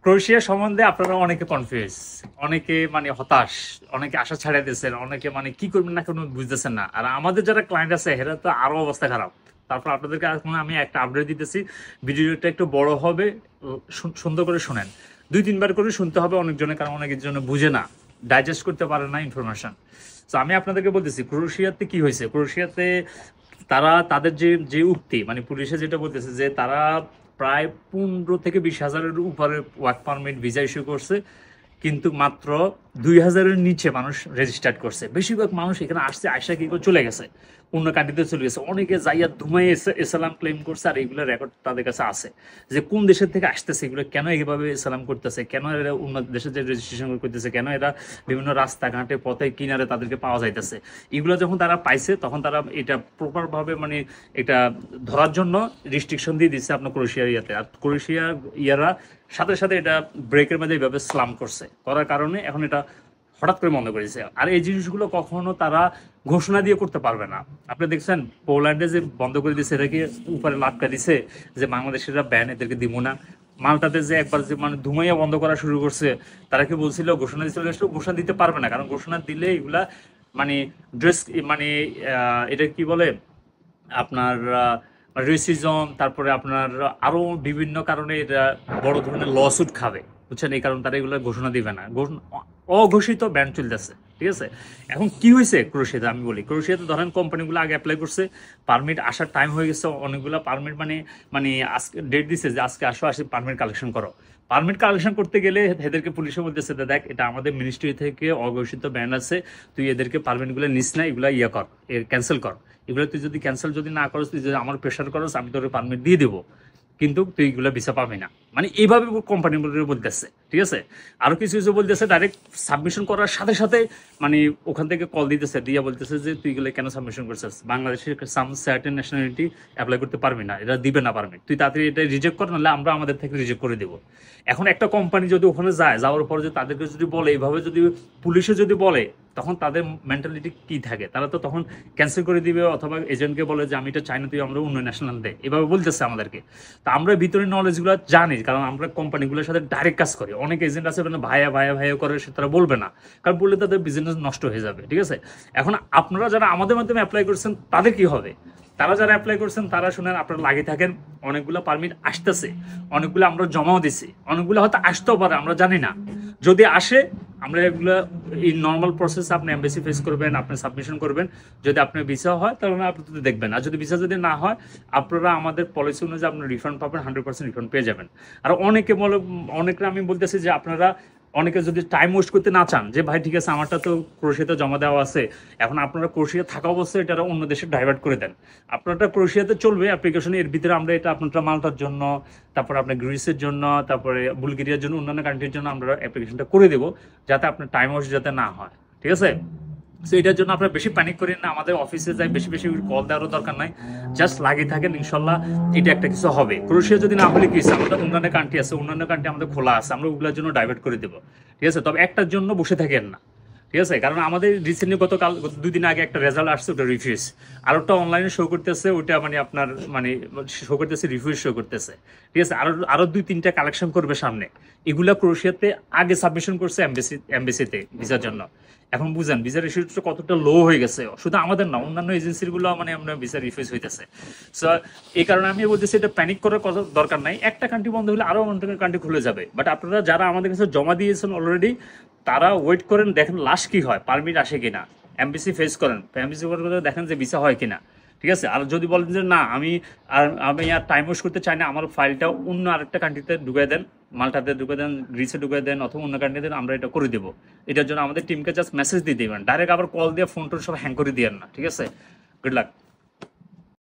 Croatia সম্বন্ধে আপনারা অনেকে কনফিউজ, অনেকে মানে হতাশ, অনেকে আশা ছাড়িয়ে দিয়েছেন, অনেকে মানে কি করবেন না কোনো বুঝতেছেন না। আর আমাদের যারা ক্লায়েন্ট আছে এরা তো আরো অবস্থা খারাপ। তারপর আপনাদেরকে এখন আমি একটা আপডেট দিতেছি, ভিডিওটা একটু বড় হবে, সুন্দর করে শোনেন। 2-3 বার করে শুনতে হবে অনেকজনের, কারণ অনেকের জন্য বুঝে না, ডাইজেস্ট করতে পারে না ইনফরমেশন। তো আমি আপনাদেরকে বলতেছি ক্রোয়েশিয়াতে কি হয়েছে। ক্রোয়েশিয়াতে তারা তাদের যে যে উক্তি মানে পুলিশে যেটা বলতেছে যে তারা প্রায় 15 থেকে 20 হাজারের উপরে ওয়ার্ক পারমিট ভিসা ইস্যু করছে, কিন্তু মাত্র 2,000-এর নিচে মানুষ রেজিস্টার্ড করছে। বেশিরভাগ মানুষ এখানে আসছে, আয়সা কি করে চলে গেছে, অন্য কান্ট্রিতে চলে গেছে। অনেকে যাইয়া ধুমাই এসালাম ক্লেম করছে, আর এইগুলো রেকর্ড তাদের কাছে আছে যে কোন দেশের থেকে আসতেছে, এগুলো কেন এইভাবে সালাম করতেছে, কেন এরা অন্য দেশের যে রেজিস্ট্রেশন করতেছে, কেন এরা বিভিন্ন রাস্তাঘাটে পথে কিনারে তাদেরকে পাওয়া যাইতেছে। এগুলো যখন তারা পাইছে তখন তারা এটা প্রপারভাবে মানে এটা ধরার জন্য রিস্ট্রিকশন দিয়ে দিচ্ছে আপনার ক্রোয়েশিয়ার ইয়াতে। আর ক্রোয়েশিয়া ইয়ারা সাথে সাথে এটা ব্রেকের মধ্যে এইভাবে স্লাম করছে, করার কারণে এখন এটা হঠাৎ করে বন্ধ করেছে। আর এই জিনিসগুলো কখনো তারা ঘোষণা দিয়ে করতে পারবে না। আপনি দেখছেন পোল্যান্ডে যে বন্ধ করে দিচ্ছে, এটাকে উপরে লাটকা দিছে যে বাংলাদেশেরা ব্যান, এদেরকে দিব না। মালটাতে যে একবার যে মানে ধুমাইয়া বন্ধ করা শুরু করছে, তারা কি বলছিল ঘোষণা দিচ্ছিল, ঘোষণা দিতে পারবে না, কারণ ঘোষণা দিলে এগুলা মানে ড্রেস মানে এটা কি বলে আপনার রেসিজম, তারপরে আপনার আরো বিভিন্ন কারণে এটা বড় ধরনের লসুট খাবে, বুঝছেন। এই কারণে তারা এগুলো ঘোষণা দিবে না, অঘোষিত ব্যান চলতেছে, ঠিক আছে। এখন কি হয়েছে ক্রোয়েশিয়াতে আমি বলি, ক্রোয়েশিয়াতে ধরেন কোম্পানিগুলো আগে অ্যাপ্লাই করছে, পারমিট আসার টাইম হয়ে গেছে, অনেকগুলো পারমিট মানে মানে আজকে ডেট দিছে যে আজকে আসি পারমিট কালেকশন করো। পারমিট কালেকশন করতে গেলে এদেরকে পুলিশে বলতেছে দেখ এটা আমাদের মিনিস্ট্রি থেকে অঘোষিত ব্যান আছে, তুই এদেরকে পারমিটগুলো নিস না, এগুলো ইয়ে কর, ক্যান্সেল কর। এগুলো তুই যদি ক্যান্সেল যদি না করস, তুই যদি আমার প্রেশার করস, আমি তোর পারমিট দিয়ে দেবো, কিন্তু তুই এগুলো ভিসা পাবি না। মানে এইভাবে কোম্পানিগুলো বলতেছে, ঠিক আছে। আরো কিছু কিছু বলতেছে ডাইরেক্ট সাবমিশন করার সাথে সাথে মানে ওখান থেকে কল দিতেছে, দিয়া বলতেছে যে তুই এগুলো কেন সাবমিশন করছিস, বাংলাদেশের সাম সার্টেন ন্যাশনালিটি অ্যাপ্লাই করতে পারবি না, এটা দিবে না পারমিট, তুই তাড়াতাড়ি এটা রিজেক্ট কর, নাহলে আমরা আমাদের থেকে রিজেক্ট করে দেবো। এখন একটা কোম্পানি যদি ওখানে যায়, যাওয়ার পরে যদি তাদেরকে যদি বলে এইভাবে, যদি পুলিশে যদি বলে, তখন তাদের মেন্টালিটি কি থাকে, তারা তো তখন ক্যান্সেল করে দিবে, অথবা এজেন্টকে বলে যে আমি এটা চাই না, তুই আমরা অন্য ন্যাশনাল দে, এভাবে বলতেছে আমাদেরকে। তা আমরা ভিতরে নলেজগুলো জানি, কারণ আমরা কোম্পানিগুলোর সাথে ডাইরেক্ট কাজ করি। অনেক এজেন্ট আছে মানে ভাইয়া ভাইয়া ভাইয়া করে, সে তারা বলবে না, কারণ বললে তাদের বিজনেস নষ্ট হয়ে যাবে, ঠিক আছে। এখন আপনারা যারা আমাদের মাধ্যমে অ্যাপ্লাই করছেন তাদের কি হবে, তারা যারা অ্যাপ্লাই করছেন তারা শুনেন আপনারা লাগিয়ে থাকেন, অনেকগুলো পারমিট আসতেছে, অনেকগুলো আমরা জমাও দিছি, অনেকগুলো হয়তো আসতেও পারে, আমরা জানি না। যদি আসে আমরা এগুলো এই নর্মাল প্রসেস, আপনি এমবেসি ফেস করবেন, আপনি সাবমিশন করবেন। যদি আপনার ভিসা হয় তাহলে আপনি তো দেখবেন, আর যদি ভিসা যদি না হয়, আপনারা আমাদের পলিসি অনুযায়ী আপনি রিফান্ড পাবেন, 100% রিফান্ড পেয়ে যাবেন। আর অনেকে বলে, অনেকে আমি বলতেছি যে আপনারা অনেকে যদি টাইম ওয়েস্ট করতে না চান, যে ভাই ঠিক আছে আমারটা তো ক্রোয়েশিয়াতে জমা দেওয়া আছে, এখন আপনারা ক্রোয়েশিয়া থাকা অবস্থায় এটা অন্য দেশে ডাইভার্ট করে দেন, আপনারটা ক্রোয়েশিয়াতে চলবে অ্যাপ্লিকেশন, এর ভিতরে আমরা এটা আপনারটা মাল্টার জন্য, তারপরে আপনার গ্রিসের জন্য, তারপরে বুলগেরিয়ার জন্য, অন্যান্য কান্ট্রির জন্য আমরা অ্যাপ্লিকেশনটা করে দেবো, যাতে আপনার টাইম ওয়েস্ট যাতে না হয়, ঠিক আছে। সো এটার জন্য আপনারা বেশি প্যানিক করেন না, আমাদের অফিসে যাই বেশি বেশি কল দেওয়ারও দরকার নাই, জাস্ট লাগিয়ে থাকেন, ইনশাল্লাহ এটা একটা কিছু হবে। ক্রোয়েশিয়া যদি না হলে কি হচ্ছে, আমাদের অন্যান্য কান্ট্রি আছে, অন্যান্য কান্ট্রি আমাদের খোলা আছে, আমরা ওগুলোর জন্য ডাইভার্ট করে দেবো, ঠিক আছে। তবে একটার জন্য বসে থাকেন না, ঠিক আছে, কারণ আমাদের রিসেন্টলি গতকাল 2 দিন আগে একটা রেজাল্ট আসছে, ওটা রিফিউজ, আর ওটা অনলাইনে শো করতেছে, ওটা মানে আপনার মানে শো করতেছে, রিফিউজ শো করতেছে, ঠিক আছে। আরো 2-3টা কালেকশন করবে সামনে, এগুলা ক্রোয়েশিয়াতে আগে সাবমিশন করছে এমবেসিতে ভিসার জন্য। এখন বুঝেন ভিসার রেশিওটা কতটা লো হয়ে গেছে, শুধু আমাদের না, অন্যান্য এজেন্সির গুলো মানে আমরা ভিসা রিফিউজ হইতেছে। সো এই কারণে আমি বলতেছি এটা প্যানিক করার কথা দরকার নাই, একটা কান্ট্রি বন্ধ হলে আরো অন্য কান্ট্রি খুলে যাবে। বাট আপনারা যারা আমাদের কাছে জমা দিয়েছেন অলরেডি, তারা ওয়েট করেন, দেখেন লাস্ট কি হয়, পারমিট আসে কিনা, এমবিসি ফেস করেন, এমবিসি করে দেখেন যে ভিসা হয় কিনা, ঠিক আছে। আর যদি বলেন যে না আমি আর টাইম ওয়েস্ট করতে চাই না, আমার ফাইলটা অন্য আরেকটা কান্ট্রিতে ঢুকিয়ে দেন, মাল্টাতে ঢুকিয়ে দেন, গ্রিসে ঢুকিয়ে দেন, অথবা অন্য কান্ট্রিতে, আমরা এটা করে দেবো। এটার জন্য আমাদের টিমকে জাস্ট মেসেজ দিয়ে দেবেন, ডাইরেক্ট আবার কল দিয়ে ফোন টোন সব হ্যাং করে দিয়েন না, ঠিক আছে। Good luck.